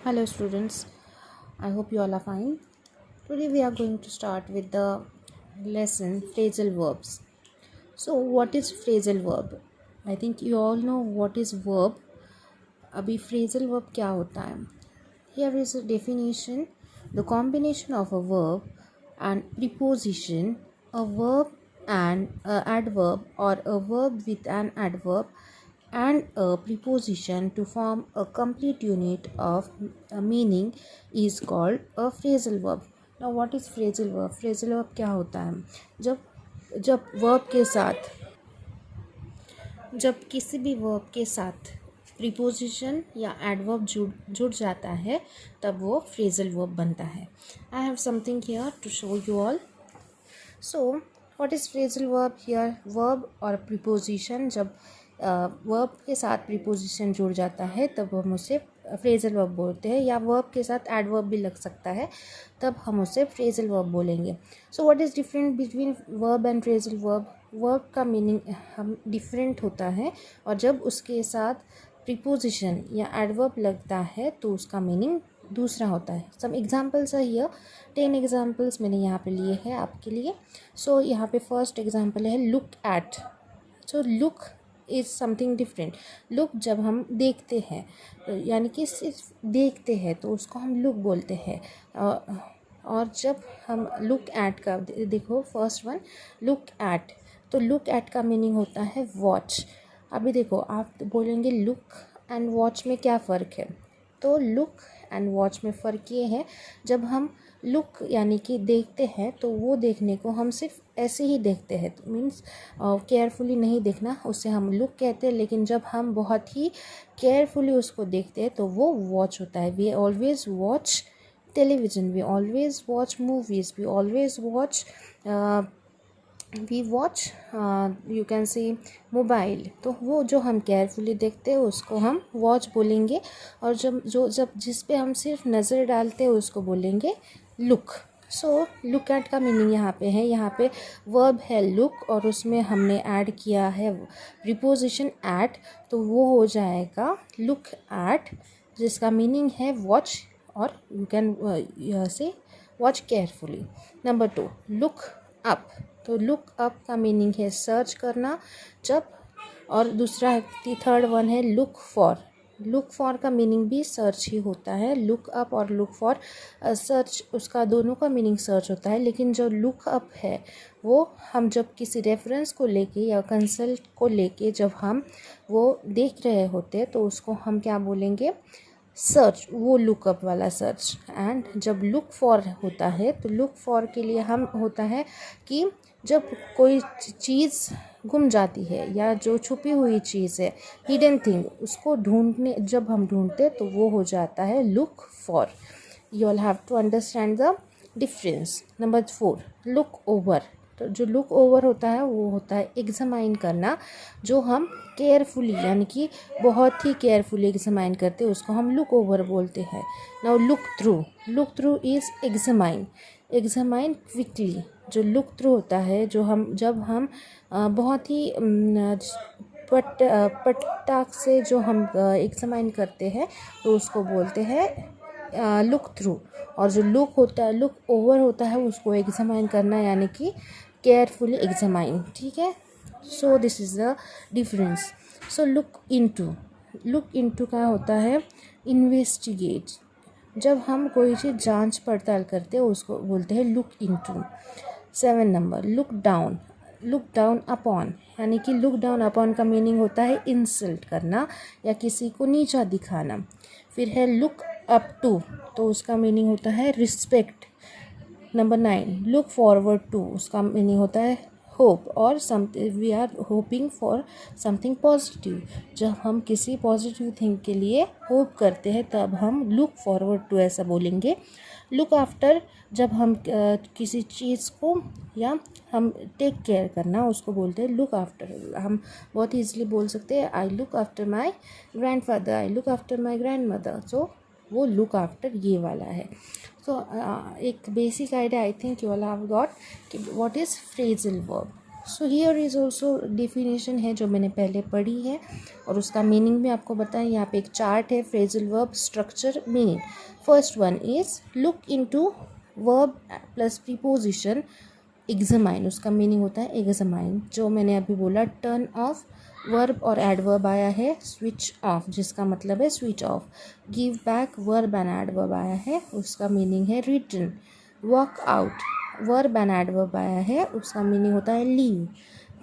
Hello students, I hope you all are fine. Today we are going to start with the lesson phrasal verbs. So what is phrasal verb? I think you all know what is verb. अभी phrasal verb क्या होता है? Here is a definition. The combination of a verb and preposition, a verb and a adverb, or a verb with an adverb and a preposition to form a complete unit of meaning is called a phrasal verb. Now what is phrasal verb? Phrasal verb क्या होता है? जब जब verb के साथ जब किसी भी वर्ब के साथ प्रीपोजिशन या एडवर्ब जुड़ जाता है तब वो फ्रेजल वर्ब बनता है. I have something here to show you all. So what is phrasal verb? Here verb और प्रीपोजिशन, जब वर्ब के साथ प्रीपोजिशन जुड़ जाता है तब हम उसे फ्रेजल वर्ब बोलते हैं, या वर्ब के साथ एडवर्ब भी लग सकता है तब हम उसे फ्रेजल वर्ब बोलेंगे. सो what is different between verb and phrasal verb? Verb का मीनिंग हम डिफरेंट होता है और जब उसके साथ प्रीपोजिशन या एडवर्ब लगता है तो उसका मीनिंग दूसरा होता है. सम एग्जाम्पल्स है हियर. 10 एग्जाम्पल्स मैंने यहाँ पे लिए हैं आपके लिए. सो यहाँ पे फर्स्ट एग्जाम्पल है look at. So look is something different. Look जब हम देखते हैं, यानी कि सिर्फ देखते हैं तो उसको हम लुक बोलते हैं. और जब हम लुक एट का देखो, फर्स्ट वन लुक एट, तो लुक एट का मीनिंग होता है वॉच. अभी देखो, आप बोलेंगे लुक एंड वॉच में क्या फ़र्क है? तो लुक एंड वॉच में फ़र्क ये है, जब हम लुक यानी कि देखते हैं तो वो देखने को हम सिर्फ ऐसे ही देखते हैं, तो मीन्स केयरफुली नहीं देखना, उसे हम लुक कहते हैं. लेकिन जब हम बहुत ही केयरफुली उसको देखते हैं तो वो वॉच होता है. We always watch television, we always watch movies, we always watch you can see mobile. तो वो जो हम केयरफुली देखते हैं उसको हम वॉच बोलेंगे, और जब जिस पे हम सिर्फ नज़र डालते हैं उसको बोलेंगे लुक. सो लुक एट का मीनिंग यहाँ पे है. यहाँ पे वर्ब है लुक और उसमें हमने ऐड किया है प्रीपोजिशन एट, तो वो हो जाएगा लुक एट, जिसका मीनिंग है वॉच, और you can say watch carefully. Number 2 look up. तो लुक अप का मीनिंग है सर्च करना. जब और दूसरा थर्ड वन है लुक फॉर. लुक फॉर का मीनिंग भी सर्च ही होता है. लुक अप और लुक फॉर सर्च, उसका दोनों का मीनिंग सर्च होता है. लेकिन जो लुक अप है वो हम जब किसी रेफरेंस को लेके या कंसल्ट को लेके जब हम वो देख रहे होते तो उसको हम क्या बोलेंगे? सर्च. वो लुकअप वाला सर्च. एंड जब लुक फॉर होता है तो लुक फॉर के लिए हम होता है कि जब कोई चीज़ गुम जाती है या जो छुपी हुई चीज़ है, हिडन थिंग, उसको ढूंढने जब हम ढूंढते तो वो हो जाता है look for. You all have to understand the difference. Number 4 look over. तो जो लुक ओवर होता है वो होता है एग्जामाइन करना. जो हम केयरफुली यानी कि बहुत ही केयरफुली एग्जामाइन करते हैं उसको हम लुक ओवर बोलते हैं. Now look through. Look through is examine. Examine quickly. जो लुक थ्रू होता है, जो हम जब हम बहुत ही पटाख से जो हम एग्जामाइन करते हैं तो उसको बोलते हैं लुक थ्रू. और जो लुक होता है, लुक ओवर होता है, उसको एग्जामाइन करना यानी कि केयरफुली एग्जामाइन. ठीक है. So this is the difference. So look into. Look into का होता है इन्वेस्टिगेट. जब हम कोई चीज़ जांच पड़ताल करते हैं उसको बोलते हैं look into. 7 number look down. Look down upon, यानी कि लुक डाउन अपॉन का मीनिंग होता है इंसल्ट करना या किसी को नीचा दिखाना. फिर है लुक अप टू, तो उसका मीनिंग होता है respect. Number 9 look forward to. उसका मीनिंग होता है होप और we are hoping for something positive. जब हम किसी पॉजिटिव थिंग के लिए होप करते हैं तब हम लुक फॉरवर्ड टू ऐसा बोलेंगे. लुक आफ्टर, जब हम किसी चीज़ को या हम टेक केयर करना उसको बोलते हैं लुक आफ्टर. हम बहुत ईजिली बोल सकते हैं I look after my grandfather, I look after my grand mother. So वो लुक आफ्टर ये वाला है. सो एक basic idea I think you all have got कि what is phrasal verb. So here is also definition है जो मैंने पहले पढ़ी है और उसका मीनिंग भी आपको बताएं। यहाँ पे एक चार्ट है, phrasal verb structure meaning. First one is look into verb plus preposition examine, उसका मीनिंग होता है एग्जामाइन। जो मैंने अभी बोला टर्न ऑफ, वर्ब और एडवर्ब आया है स्विच ऑफ, जिसका मतलब है switch off. Give back, verb and adverb आया है, उसका मीनिंग है return. Work out, verb and adverb आया है, उसका मीनिंग होता है leave.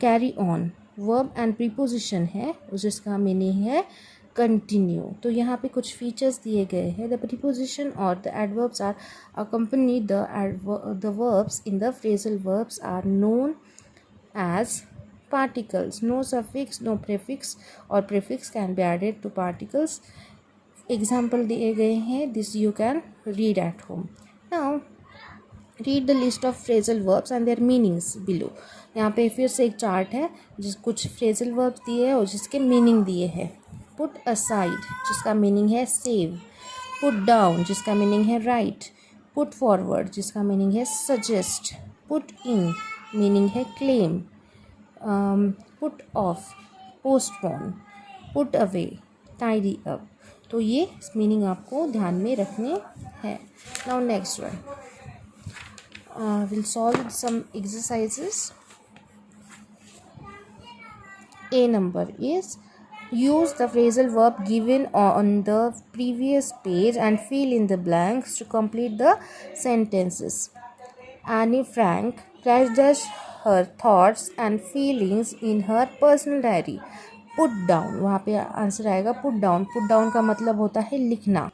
Carry on, verb and preposition है, जिसका मीनिंग है कंटिन्यू। तो यहाँ पे कुछ फीचर्स दिए गए हैं। द प्रीपोजिशन और the adverbs are accompany the verbs in the phrasal verbs are known as particles. No suffix, no prefix or prefix can be added to particles. Example दिए गए हैं, this you can read at home. Now read the list of phrasal verbs and their meanings below. यहाँ पे फिर से एक chart है जिस कुछ phrasal verbs दिए हैं और जिसके मीनिंग दिए हैं। Put aside, जिसका मीनिंग है save. Put down, जिसका मीनिंग है write. Put forward, जिसका मीनिंग है suggest. Put in, मीनिंग है claim. Put off, postpone. Put away, tidy up. तो ये मीनिंग आपको ध्यान में रखने हैं. Now next one, will solve some exercises. A number is use the phrasal verb given on the previous page and fill in the blanks to complete the sentences. Anne Frank dash her thoughts and feelings in her personal diary. Put down, वहाँ पे answer आएगा put down. Put down का मतलब होता है लिखना.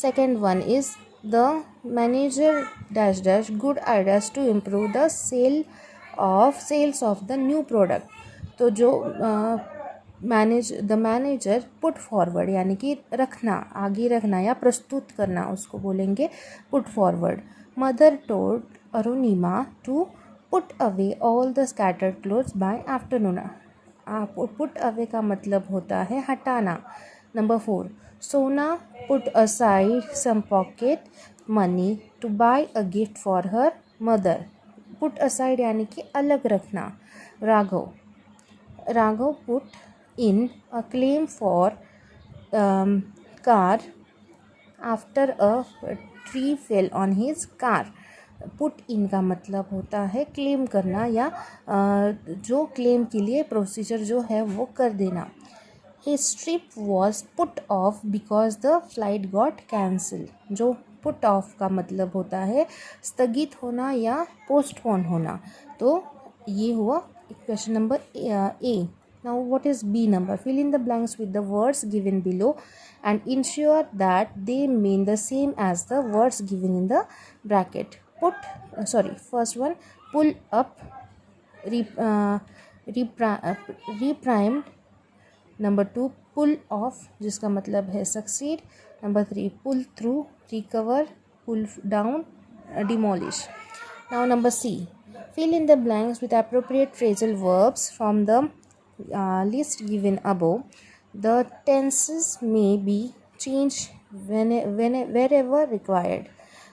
Second one is the manager dash dash good ideas to improve the sales of the new product. तो जो द मैनेजर पुट फॉरवर्ड यानी कि रखना, आगे रखना या प्रस्तुत करना, उसको बोलेंगे put forward. Mother told Arunima to put away all the scattered clothes by afternoon. Put away का मतलब होता है हटाना. Number 4, Sona put aside some pocket money to buy a gift for her mother. Put aside यानी कि अलग रखना. Raghav put in a claim for car after a tree fell on his car. Put in का मतलब होता है क्लेम करना या जो क्लेम के लिए प्रोसीजर जो है वो कर देना. His trip was put off because the flight got cancel. जो पुट ऑफ का मतलब होता है स्थगित होना या पोस्टपोन होना. तो ये हुआ question number A. Now what is B number? Fill in the blanks with the words given below and ensure that they mean the same as the words given in the bracket. First one, pull up, reprimed. Number 2, pull off, जिसका मतलब है succeed. Number 3, pull through, recover, pull down, demolish. Now number C, fill in the blanks with appropriate phrasal verbs from the list given above. The tenses may be changed wherever required.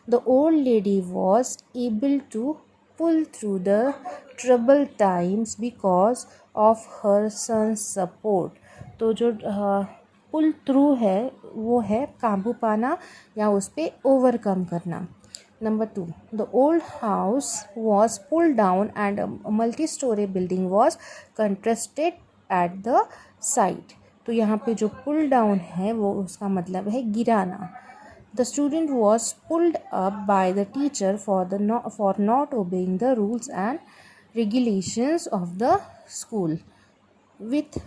The old lady was able to pull through the troubled times because of her son's support. तो जो pull through है वो है काबू पाना या उस पर ओवरकम करना. Number 2, the old house was pulled down and a multi-story building was constructed at the site. तो यहाँ पे जो pull down है वो उसका मतलब है गिराना. The student was pulled up by the teacher for not obeying the rules and regulations of the school. With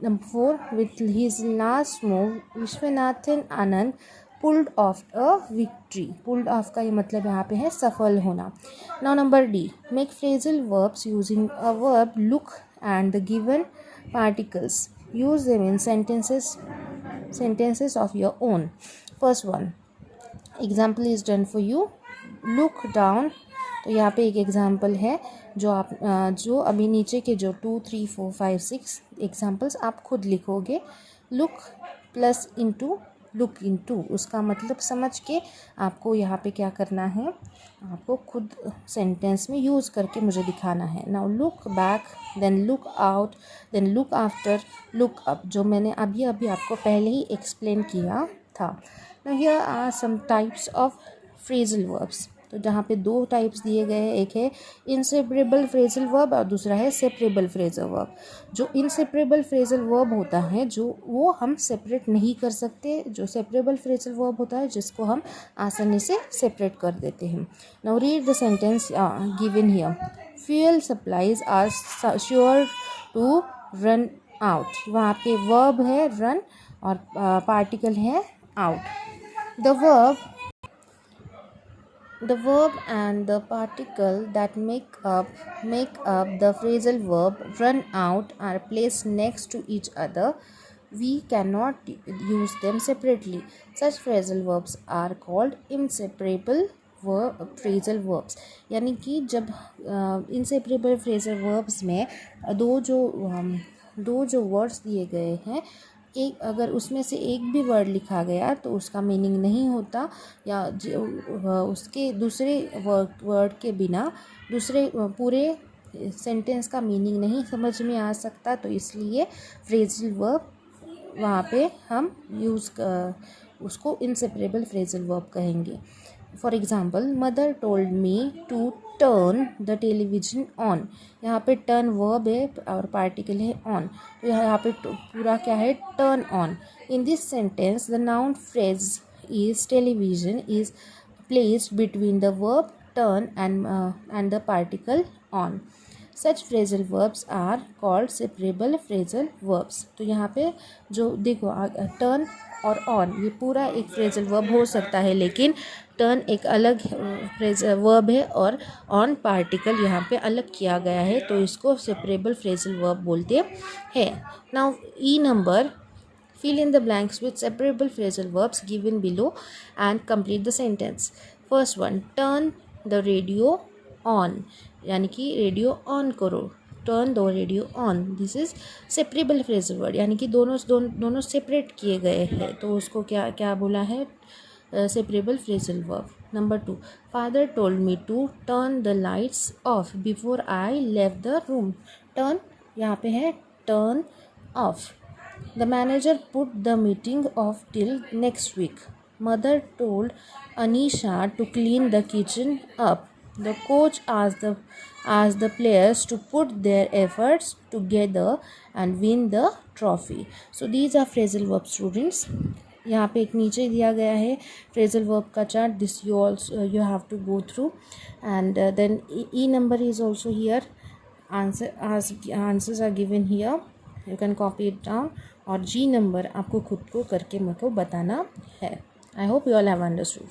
number 4, with his last move, Vishwanathan Anand pulled off a victory. Pulled off का ये मतलब यहाँ पे है सफल होना. Now number D, make phrasal verbs using a verb look and the given particles. Use them in sentences of your own. First one, example is done for you. Look down. तो यहाँ पे एक एग्जाम्पल है जो अभी नीचे के जो 2, 3, 4, 5, 6 एग्जाम्पल्स आप खुद लिखोगे. Look plus into look into, उसका मतलब समझ के आपको यहाँ पे क्या करना है, आपको खुद सेंटेंस में यूज़ करके मुझे दिखाना है। Now look back, then look out, then look after, look up, जो मैंने अभी अभी आपको पहले ही एक्सप्लेन किया था। Now here are some types of phrasal verbs. तो जहाँ पे दो टाइप्स दिए गए हैं, एक है इनसेपरेबल फ्रेजल वर्ब और दूसरा है सेपरेबल फ्रेजल वर्ब। जो इनसेपरेबल फ्रेजल वर्ब होता है जो वो हम सेपरेट नहीं कर सकते, जो सेपरेबल फ्रेजल वर्ब होता है जिसको हम आसानी से सेपरेट कर देते हैं। Now read the sentence given here. Fuel supplies are sure to run out. वहाँ पे वर्ब है रन और पार्टिकल है out. The verb and the particle that make up the phrasal verb run out are placed next to each other. We cannot use them separately. Such phrasal verbs are called inseparable phrasal verbs. यानी कि जब inseparable phrasal verbs में दो जो words दिए गए हैं, एक अगर उसमें से एक भी वर्ड लिखा गया तो उसका मीनिंग नहीं होता, या उसके दूसरे वर्ड के बिना दूसरे पूरे सेंटेंस का मीनिंग नहीं समझ में आ सकता। तो इसलिए फ्रेजल वर्ब वहाँ पे हम उसको इनसेपरेबल फ्रेजल वर्ब कहेंगे। For example, mother told me to turn the television on. यहाँ पे टर्न वर्ब है और पार्टिकल है ऑन, तो यहाँ पे पूरा क्या है, turn on. In this sentence the noun phrase is television is placed between the verb turn and the particle on. Such phrasal verbs are called separable phrasal verbs. तो यहाँ पे जो देखो टर्न और ऑन ये पूरा एक फ्रेजल वर्ब हो सकता है, लेकिन टर्न एक अलग फ्रेजल वर्ब है और ऑन पार्टिकल यहाँ पे अलग किया गया है, तो इसको सेपरेबल फ्रेजल वर्ब बोलते हैं। Now E number, fill in the blanks with separable phrasal verbs given below and complete the sentence. First one, turn the radio on, यानी कि रेडियो ऑन करो, turn the radio on. This is separable phrasal word, यानी कि दोनों separate किए गए हैं, तो उसको क्या बोला है, separable phrasal verb. Number 2, father told me to turn the lights off before I left the room. Turn यहाँ पे है turn off. The manager put the meeting off till next week. Mother told Anisha to clean the kitchen up. The coach asked the players to put their efforts together and win the trophy. So these are phrasal verbs, students. यहाँ पे एक नीचे दिया गया है phrasal verb का chart. This you have to go through, and then E number is also here. Answers are given here. You can copy it down. और जी number आपको खुद को करके मेरे को बताना है। I hope you all have understood.